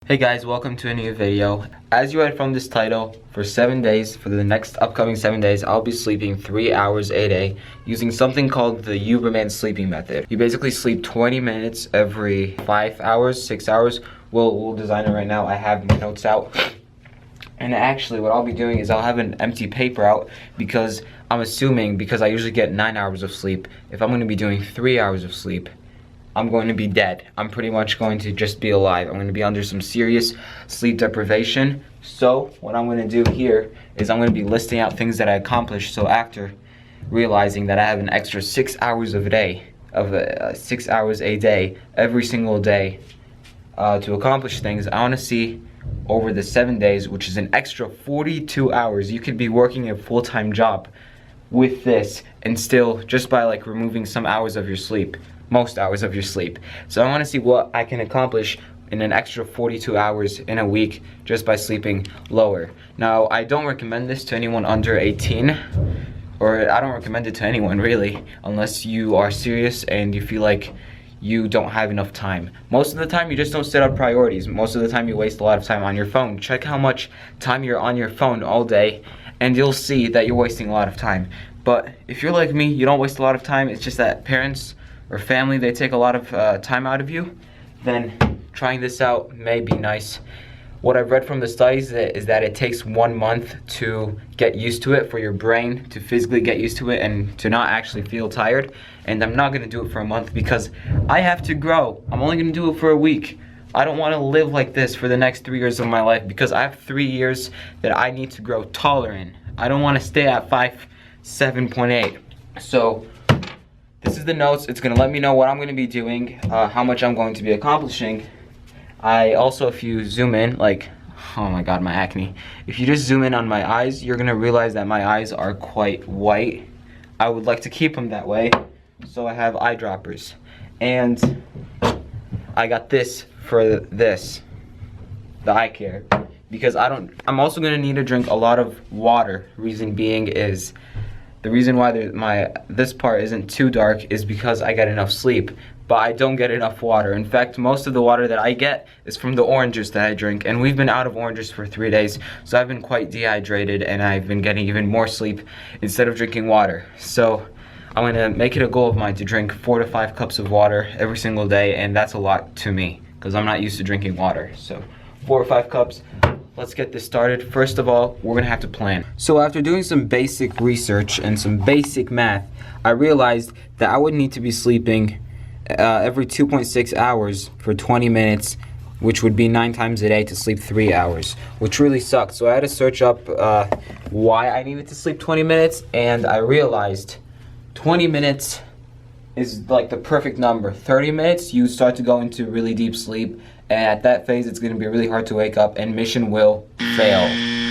Hey guys, welcome to a new video. As you read from this title, for 7 days, for the next upcoming 7 days, I'll be sleeping 3 hours a day using something called the Huberman sleeping method. You basically sleep 20 minutes every 5 hours, 6 hours. We'll design it right now. I have my notes out. And actually what I'll be doing is I'll have an empty paper out because I'm assuming, because I usually get 9 hours of sleep, if I'm going to be doing 3 hours of sleep, I'm going to be dead. I'm pretty much going to just be alive. I'm going to be under some serious sleep deprivation. So what I'm going to do here is I'm going to be listing out things that I accomplished. So after realizing that I have an extra 6 hours of a day, 6 hours a day, every single day to accomplish things, I want to see over the 7 days, which is an extra 42 hours. You could be working a full-time job with this and still, just by like removing some hours of your sleep, most hours of your sleep. So I want to see what I can accomplish in an extra 42 hours in a week just by sleeping lower. Now, I don't recommend this to anyone under 18, or I don't recommend it to anyone really, unless you are serious and you feel like you don't have enough time. Most of the time you just don't set up priorities. Most of the time you waste a lot of time on your phone. Check how much time you're on your phone all day and you'll see that you're wasting a lot of time. But if you're like me, you don't waste a lot of time. It's just that parents or family, they take a lot of time out of you, then trying this out may be nice. What I've read from the studies is that it takes 1 month to get used to it, for your brain to physically get used to it and to not actually feel tired. And I'm not gonna do it for a month because I have to grow. I'm only gonna do it for a week. I don't wanna live like this for the next 3 years of my life because I have 3 years that I need to grow taller in. I don't wanna stay at 5'7.8". So this is the notes. It's gonna let me know what I'm gonna be doing, how much I'm going to be accomplishing. I also, if you zoom in, like, oh my god, my acne. If you just zoom in on my eyes, you're gonna realize that my eyes are quite white. I would like to keep them that way, so I have eye droppers. And I got this for this, the eye care, because I'm also gonna need to drink a lot of water. Reason being is, the reason why this part isn't too dark is because I get enough sleep, but I don't get enough water. In fact, most of the water that I get is from the oranges that I drink, and we've been out of oranges for 3 days, so I've been quite dehydrated and I've been getting even more sleep instead of drinking water. So I'm gonna make it a goal of mine to drink 4 to 5 cups of water every single day, and that's a lot to me because I'm not used to drinking water. So 4 or 5 cups. Let's get this started. First of all, we're gonna have to plan. So after doing some basic research and some basic math, I realized that I would need to be sleeping every 2.6 hours for 20 minutes, which would be 9 times a day to sleep 3 hours, which really sucks. So I had to search up why I needed to sleep 20 minutes, and I realized 20 minutes is like the perfect number. 30 minutes, you start to go into really deep sleep, and at that phase, it's going to be really hard to wake up, and mission will fail.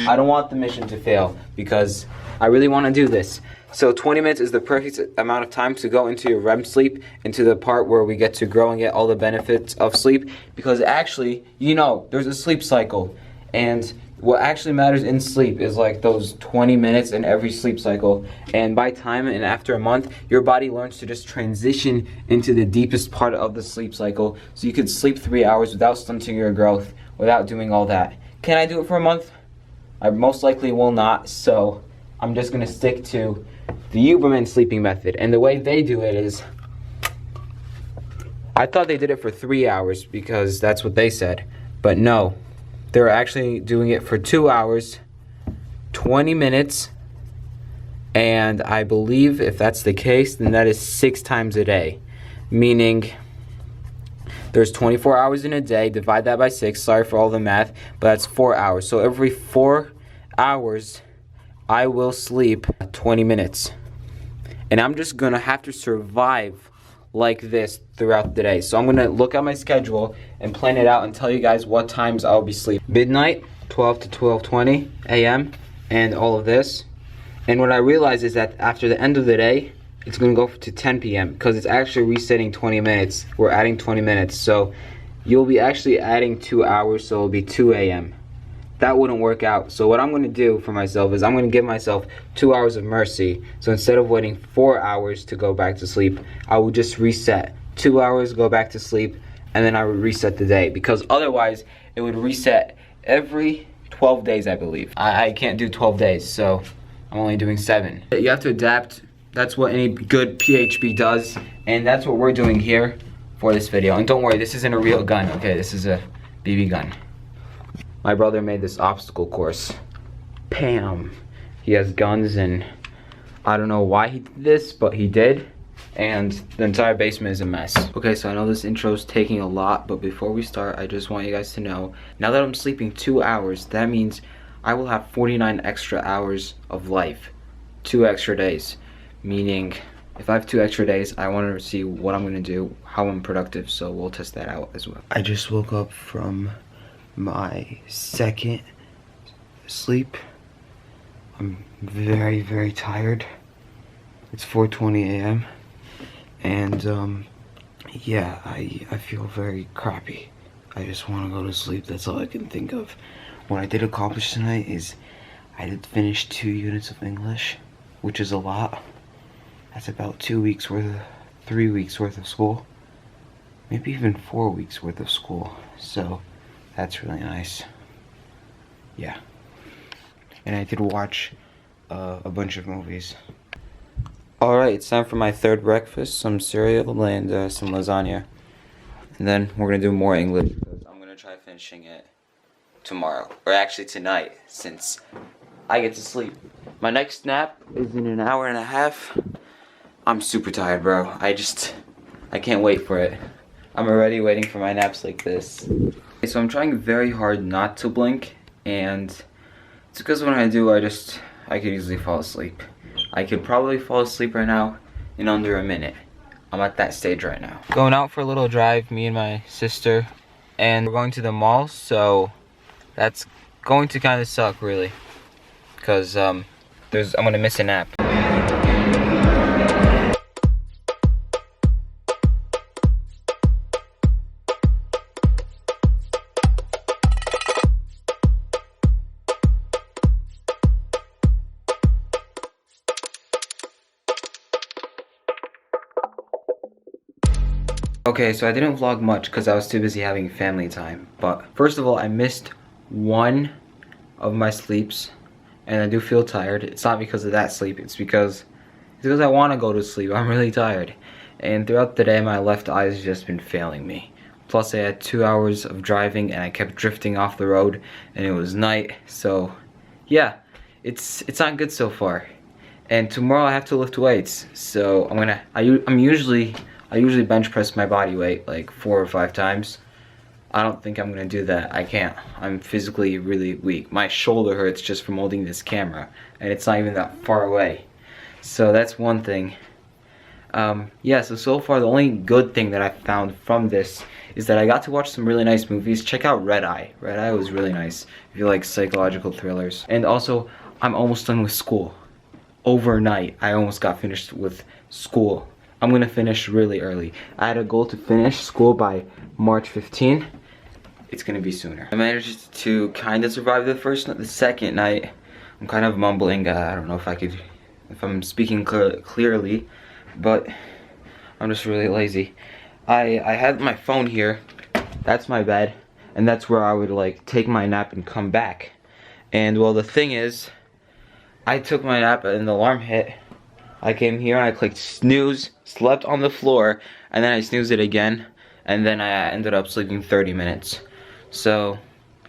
I don't want the mission to fail because I really want to do this. So 20 minutes is the perfect amount of time to go into your REM sleep, into the part where we get to grow and get all the benefits of sleep. Because actually, you know, there's a sleep cycle, and what actually matters in sleep is like those 20 minutes in every sleep cycle. And by time and after a month, your body learns to just transition into the deepest part of the sleep cycle. So you could sleep 3 hours without stunting your growth, without doing all that. Can I do it for a month? I most likely will not, so I'm just gonna stick to the Huberman sleeping method. And the way they do it is, I thought they did it for 3 hours because that's what they said, but no. They're actually doing it for 2 hours, 20 minutes, and I believe if that's the case, then that is 6 times a day. Meaning, there's 24 hours in a day, divide that by 6, sorry for all the math, but that's 4 hours. So every 4 hours, I will sleep 20 minutes. And I'm just gonna have to survive like this throughout the day. So I'm gonna look at my schedule and plan it out and tell you guys what times I'll be sleeping. Midnight, 12 to 12:20 a.m. and all of this. And what I realize is that after the end of the day, it's gonna go to 10 p.m. because it's actually resetting 20 minutes. We're adding 20 minutes. So you'll be actually adding 2 hours, so it'll be 2 a.m. That wouldn't work out. So what I'm going to do for myself is I'm going to give myself 2 hours of mercy. So instead of waiting 4 hours to go back to sleep, I will just reset. 2 hours, go back to sleep, and then I would reset the day, because otherwise it would reset every 12 days, I believe. I can't do 12 days, so I'm only doing 7. You have to adapt. That's what any good PHP does, and that's what we're doing here for this video. And don't worry, this isn't a real gun, okay? This is a BB gun. My brother made this obstacle course. Bam! He has guns, and I don't know why he did this, but he did. And the entire basement is a mess. Okay, so I know this intro's taking a lot, but before we start, I just want you guys to know, now that I'm sleeping 2 hours, that means I will have 49 extra hours of life. 2 extra days. Meaning, if I have 2 extra days, I want to see what I'm going to do, how I'm productive, so we'll test that out as well. I just woke up from my second sleep. I'm very, very tired. It's 4:20 a.m. and yeah, I feel very crappy. I just want to go to sleep. That's all I can think of. What I did accomplish tonight is I did finish 2 units of English, which is a lot. That's about 2 weeks worth of, 3 weeks worth of school, maybe even 4 weeks worth of school. So that's really nice. Yeah. And I did watch a bunch of movies. Alright, it's time for my third breakfast, some cereal and some lasagna. And then we're going to do more English, because I'm going to try finishing it tomorrow. Or actually tonight, since I get to sleep. My next nap is in an hour and a half. I'm super tired, bro. I can't wait for it. I'm already waiting for my naps like this. Okay, so I'm trying very hard not to blink, and it's because when I do, I could easily fall asleep. I could probably fall asleep right now in under a minute. I'm at that stage right now. Going out for a little drive, me and my sister, and we're going to the mall, so that's going to kind of suck, really, because I'm gonna miss a nap. Okay, so I didn't vlog much because I was too busy having family time. But first of all, I missed one of my sleeps, and I do feel tired. It's not because of that sleep, it's because I want to go to sleep. I'm really tired. And throughout the day, my left eye has just been failing me. Plus, I had 2 hours of driving, and I kept drifting off the road, and it was night. So, yeah, it's not good so far. And tomorrow I have to lift weights. So I usually bench press my body weight like 4 or 5 times. I don't think I'm gonna do that. I can't. I'm physically really weak. My shoulder hurts just from holding this camera, and it's not even that far away. So that's one thing. Yeah, so far the only good thing that I found from this is that I got to watch some really nice movies. Check out Red Eye. Red Eye was really nice if you like psychological thrillers. And also, I'm almost done with school. Overnight, I almost got finished with school. I'm gonna finish really early. I had a goal to finish school by March 15. It's gonna be sooner. I managed to kind of survive the second night. I'm kind of mumbling. I don't know if I'm speaking clearly, but I'm just really lazy. I had my phone here. That's my bed, and that's where I would like take my nap and come back. And well, the thing is, I took my nap and the alarm hit. I came here and I clicked snooze, slept on the floor, and then I snoozed it again, and then I ended up sleeping 30 minutes. So,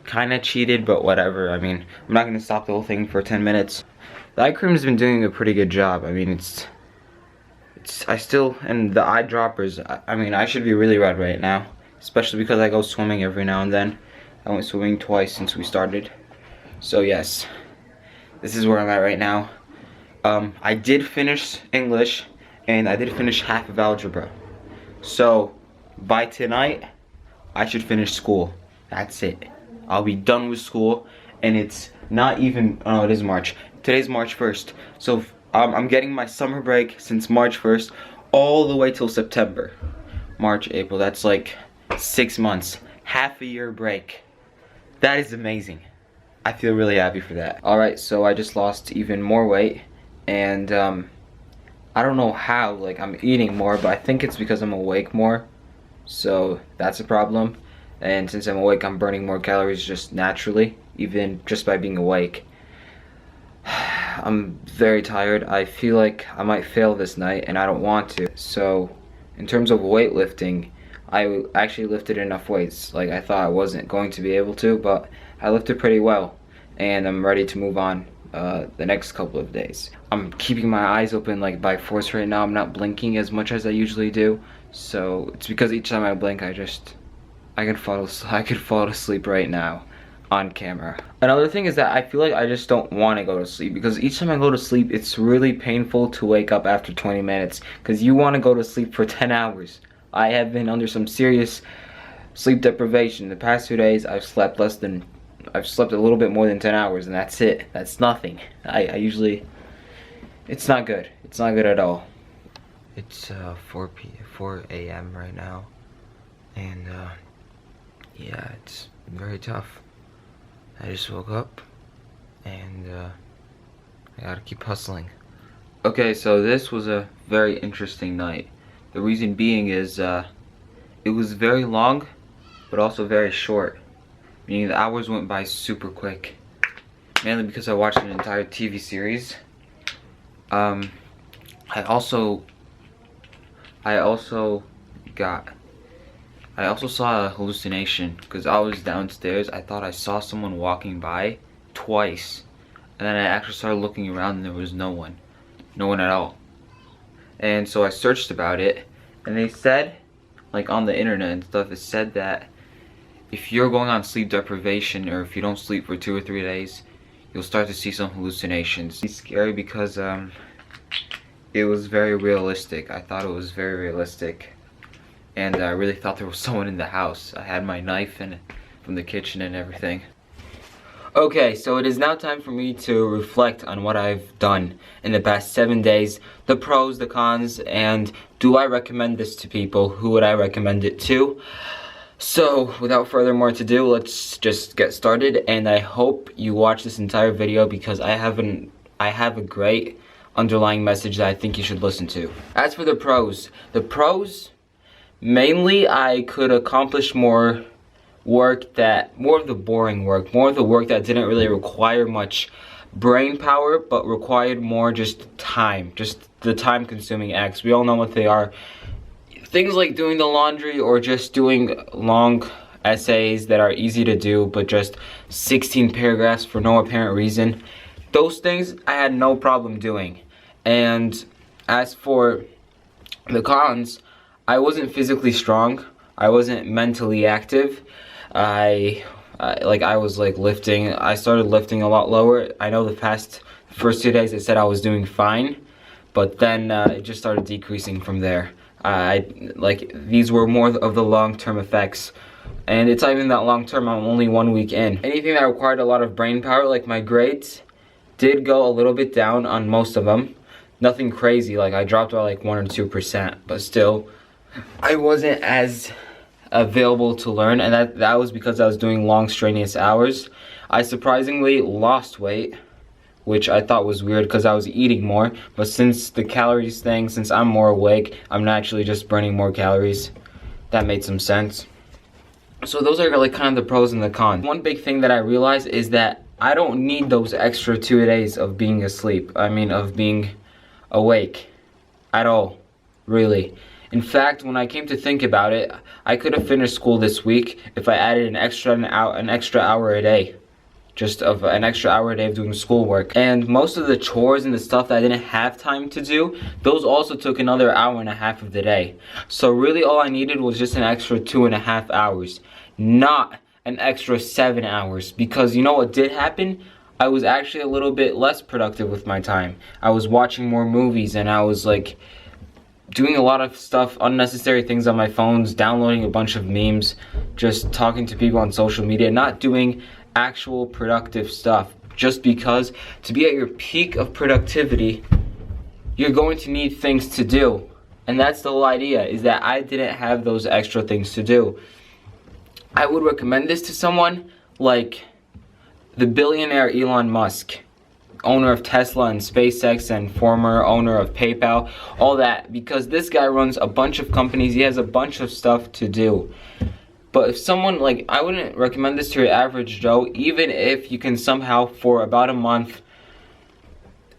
kinda cheated, but whatever. I mean, I'm not gonna stop the whole thing for 10 minutes. The eye cream's been doing a pretty good job. I mean, and the eye droppers, I mean, I should be really red right now, especially because I go swimming every now and then. I went swimming twice since we started. So yes, this is where I'm at right now. I did finish English, and I did finish half of algebra. So, by tonight, I should finish school. That's it. I'll be done with school, and it's not even, oh, it is March. Today's March 1st. So, I'm getting my summer break since March 1st all the way till September. March, April, that's like 6 months. Half a year break. That is amazing. I feel really happy for that. Alright, so I just lost even more weight. And I don't know how, like I'm eating more, but I think it's because I'm awake more. so that's a problem. And since I'm awake, I'm burning more calories just naturally, even just by being awake. I'm very tired. I feel like I might fail this night, and I don't want to. So, in terms of weightlifting, I actually lifted enough weights. Like, I thought I wasn't going to be able to, but I lifted pretty well, and I'm ready to move on the next couple of days. I'm keeping my eyes open like by force right now. I'm not blinking as much as I usually do, so it's because each time I blink, I could fall to sleep right now on camera. Another thing is that I feel like I just don't want to go to sleep, because each time I go to sleep, it's really painful to wake up after 20 minutes, because you want to go to sleep for 10 hours. I have been under some serious sleep deprivation. The past 2 days, I've slept a little bit more than 10 hours, and that's it. That's nothing. It's not good. It's not good at all. It's 4 a.m. right now, and yeah, it's very tough. I just woke up, and I gotta keep hustling. Okay, so this was a very interesting night. The reason being is it was very long, but also very short. Meaning the hours went by super quick. Mainly because I watched an entire TV series. I also saw a hallucination, because I was downstairs. I thought I saw someone walking by twice, and then I actually started looking around, and there was no one at all. And so I searched about it, and they said, like on the internet and stuff, it said that if you're going on sleep deprivation, or if you don't sleep for 2 or 3 days, you'll start to see some hallucinations. It's scary because it was very realistic. I thought it was very realistic, and I really thought there was someone in the house. I had my knife from the kitchen and everything. Okay, so it is now time for me to reflect on what I've done in the past 7 days, the pros, the cons, and do I recommend this to people? Who would I recommend it to? So, without further more to do, let's just get started, and I hope you watch this entire video, because I have a great underlying message that I think you should listen to. As for the pros, mainly I could accomplish more of the boring work, more of the work that didn't really require much brain power, but required more just the time consuming acts. We all know what they are. Things like doing the laundry, or just doing long essays that are easy to do, but just 16 paragraphs for no apparent reason. Those things I had no problem doing. And as for the cons, I wasn't physically strong. I wasn't mentally active. I was lifting. I started lifting a lot lower. I know the first 2 days I said I was doing fine, but then it just started decreasing from there. These were more of the long-term effects, and it's not even that long-term. I'm only 1 week in. Anything that required a lot of brain power, like my grades, did go a little bit down on most of them. Nothing crazy, like I dropped by like 1 or 2%, but still, I wasn't as available to learn, and that was because I was doing long, strenuous hours. I surprisingly lost weight, which I thought was weird because I was eating more, but since the calories thing, since I'm more awake, I'm naturally just burning more calories. That made some sense. So those are like kind of the pros and the cons. One big thing that I realized is that I don't need those extra 2 days of being asleep. of being awake at all, really. In fact, when I came to think about it, I could have finished school this week if I added an extra hour a day. Just of an extra hour a day of doing schoolwork. And most of the chores and the stuff that I didn't have time to do, those also took another hour and a half of the day. So really all I needed was just an extra 2.5 hours, not an extra 7 hours. Because you know what did happen? I was actually a little bit less productive with my time. I was watching more movies, and I was like doing a lot of stuff, unnecessary things on my phones, downloading a bunch of memes, just talking to people on social media, not doing actual productive stuff. Just because to be at your peak of productivity, you're going to need things to do. And that's the whole idea, is that I didn't have those extra things to do. I would recommend this to someone like the billionaire Elon Musk. owner of Tesla and SpaceX and former owner of PayPal, all that, because this guy runs a bunch of companies. He has a bunch of stuff to do. But if someone, like, I wouldn't recommend this to your average Joe, even if you can somehow for about a month,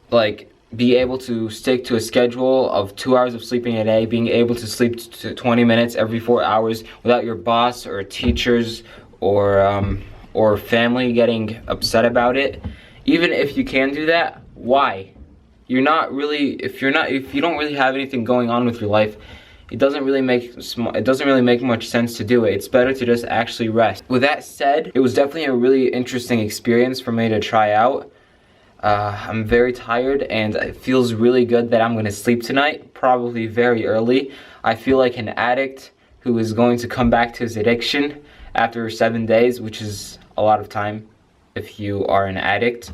like, be able to stick to a schedule of 2 hours of sleeping a day, being able to sleep 20 minutes every 4 hours without your boss or teachers or family getting upset about it. Even if you can do that, why? You're not really, if you don't really have anything going on with your life, it doesn't really make much sense to do it. It's better to just actually rest. With that said, it was definitely a really interesting experience for me to try out. I'm very tired and it feels really good that I'm gonna sleep tonight, probably very early. I feel like an addict who is going to come back to his addiction after 7 days, which is a lot of time if you are an addict.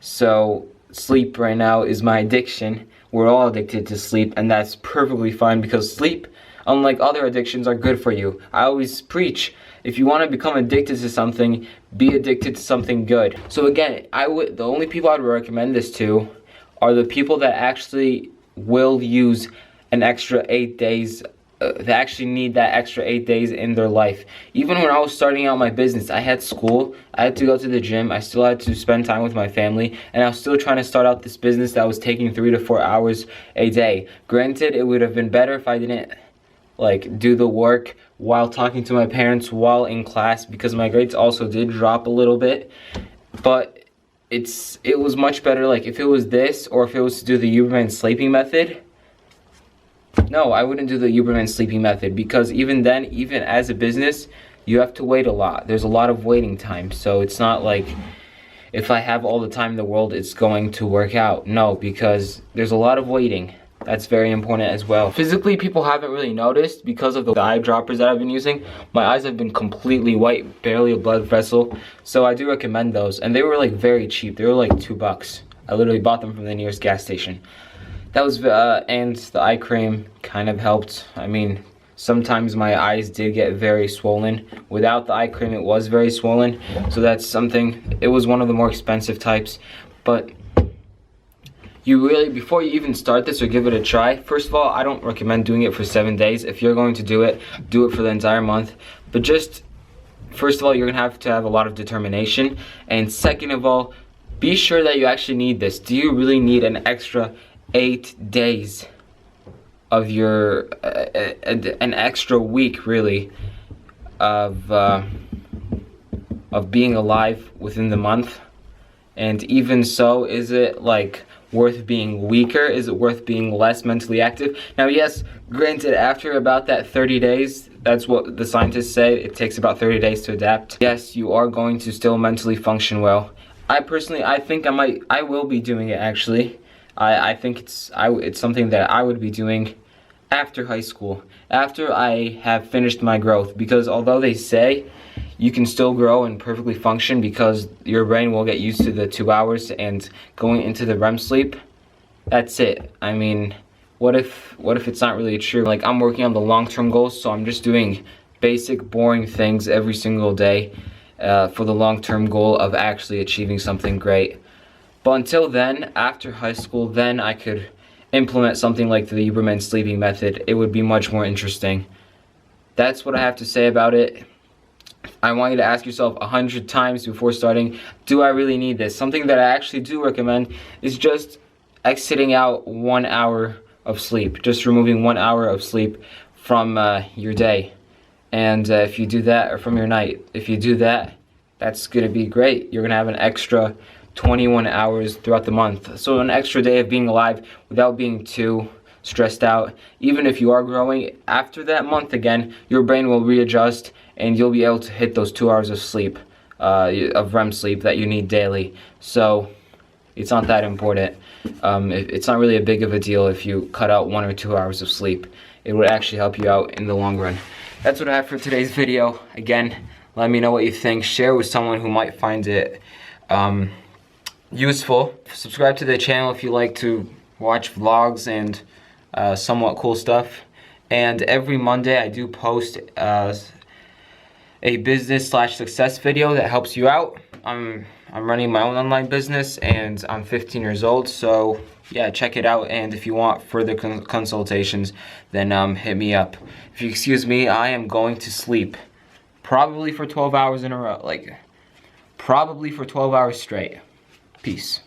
So sleep right now is my addiction. We're all addicted to sleep, and that's perfectly fine because sleep, unlike other addictions, are good for you. I always preach, if you want to become addicted to something, be addicted to something good. So again, the only people I'd recommend this to are the people that actually will use an extra 8 days, they actually need that extra 8 days in their life. Even when I was starting out my business, I had school, I had to go to the gym, I still had to spend time with my family, and I was still trying to start out this business that was taking 3 to 4 hours a day. Granted, it would have been better if I didn't like do the work while talking to my parents while in class, because my grades also did drop a little bit. But it was much better, like if it was this or if it was to do the Huberman sleeping method. No, I wouldn't do the Huberman sleeping method, because even then, even as a business, you have to wait a lot. There's a lot of waiting time. So it's not like if I have all the time in the world, it's going to work out. No, because there's a lot of waiting. That's very important as well. Physically, people haven't really noticed because of the eye droppers that I've been using. My eyes have been completely white, barely a blood vessel. So I do recommend those. And they were like very cheap. They were like $2. I literally bought them from the nearest gas station. That was, and the eye cream kind of helped. I mean, sometimes my eyes did get very swollen. Without the eye cream, it was very swollen. So that's something, it was one of the more expensive types. But you really, before you even start this or give it a try, first of all, I don't recommend doing it for 7 days. If you're going to do it for the entire month. But just, first of all, you're gonna have to have a lot of determination. And second of all, be sure that you actually need this. Do you really need an extra 8 days of your, an extra week really, of being alive within the month? And even so, is it like worth being weaker? Is it worth being less mentally active? Now, yes, granted, after about that 30 days, that's what the scientists say, it takes about 30 days to adapt. Yes, you are going to still mentally function well. I personally, I think I will be doing it actually. I think it's something that I would be doing after high school, after I have finished my growth, because although they say you can still grow and perfectly function because your brain will get used to the 2 hours and going into the REM sleep, that's it. I mean, what if it's not really true? Like, I'm working on the long-term goals, so I'm just doing basic, boring things every single day for the long-term goal of actually achieving something great. But until then, after high school, then I could implement something like the Huberman sleeping method. It would be much more interesting. That's what I have to say about it. I want you to ask yourself 100 times before starting, do I really need this? Something that I actually do recommend is just exiting out 1 hour of sleep. Just removing 1 hour of sleep from your day. And if you do that, or from your night, if you do that, that's going to be great. You're going to have an extra 21 hours throughout the month. So an extra day of being alive without being too stressed out. Even if you are growing, after that month again, your brain will readjust and you'll be able to hit those 2 hours of sleep, of REM sleep that you need daily. So it's not that important. It's not really a big of a deal if you cut out 1 or 2 hours of sleep. It would actually help you out in the long run. That's what I have for today's video. Again, let me know what you think. Share with someone who might find it useful. Subscribe to the channel if you like to watch vlogs and somewhat cool stuff. And every Monday I do post a business/success video that helps you out. I'm I'm running my own online business and I'm 15 years old, so yeah, check it out. And if you want further consultations, then hit me up. If you excuse me, I am going to sleep probably for 12 hours in a row, like probably for 12 hours straight. Peace.